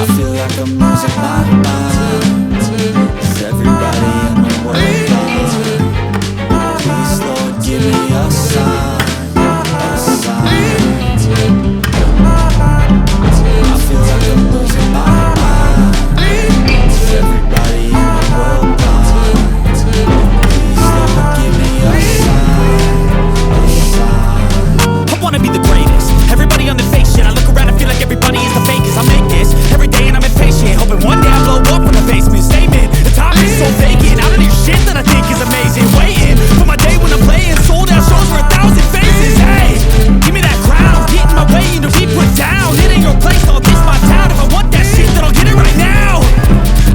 I feel like I'm losing my mind. Is everybody in the world blind? Please Lord give me a sign, a sign. I feel like I'm losing my mind. Is everybody in the world blind? Please Lord give me a sign, a sign. I wanna be the greatest. Everybody on the fake shit. I look around and feel like everybody is the fakest. I make this every day and I'm impatient, hoping one day I blow up from the basement. Statement, the time is so vacant. I don't hear shit that I think is amazing. Waiting for my day when I'm playing sold out shows for 1,000 faces. Hey, give me that crown, get in my way and to be put down. It ain't your place, all this my town. If I want that shit, then I'll get it right now.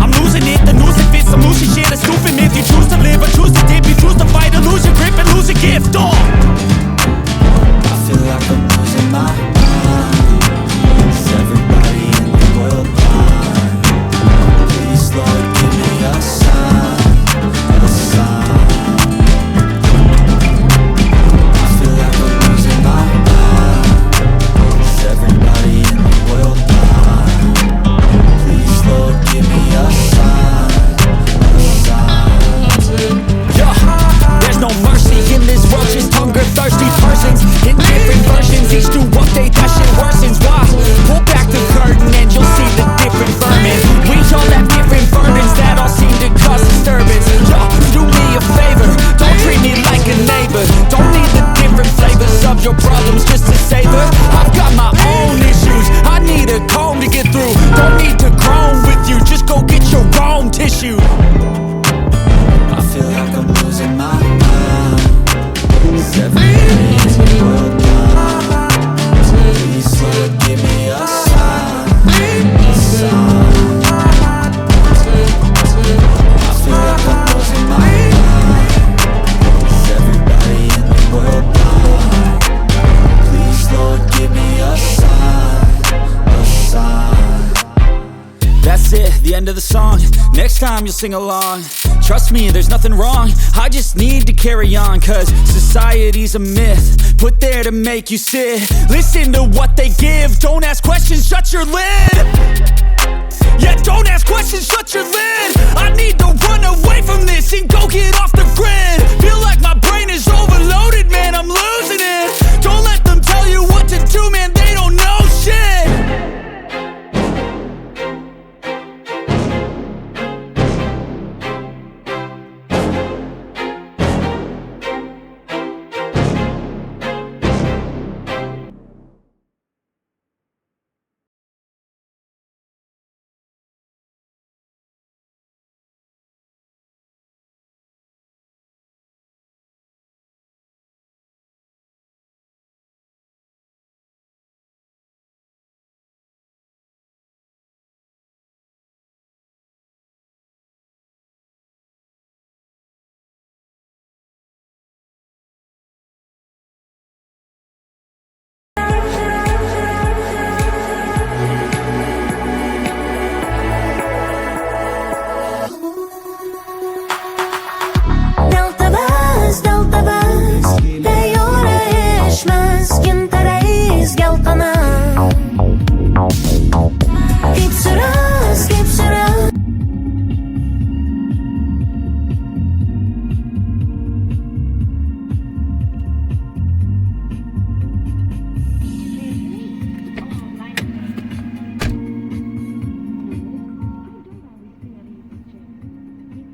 I'm losing it, the noose it fits. I'm losing shit, a stupid myth. You choose to live or choose to dip. You choose to fight or lose your grip and lose a gift. Oh, I feel like I'm losing my mind. Is everybody in the world blind? Please Lord give me a sign, a sign. I feel like I'm losing my mind. Is everybody in the world blind? Please Lord give me a sign, a sign. yeah. There's no mercy in this world, just hunger-thirsty persons in different versions. Each new update, that shit worsens. Why? Pull back the curtain and you'll see the different vermin. We all have different burdens that all seem to cause disturbance. Yo, do me a favor, don't treat me like a neighbor. Don't need the different flavors of your problems just to savor. I've got my own issues, I need a comb to get through. Don't need to groan with you, just go get your own tissue. I feel like I'm losing my mind. Is everybody in the world blind? Please Lord give me a sign, a sign. I feel like I'm losing my mind. Is everybody in the world blind? Please Lord give me a sign, a sign. That's it, the end of the song. Next time you'll sing along. Trust me, there's nothing wrong. I just need to carry on, cause society's a myth put there to make you sit. Listen to what they give. Don't ask questions, shut your lid. Yeah, don't ask questions, shut your lid. I need to run away from this and go get off the grid. Feel like my brain is overloaded, man, I'm losing it. Don't let them tell you what to do, man, they don't know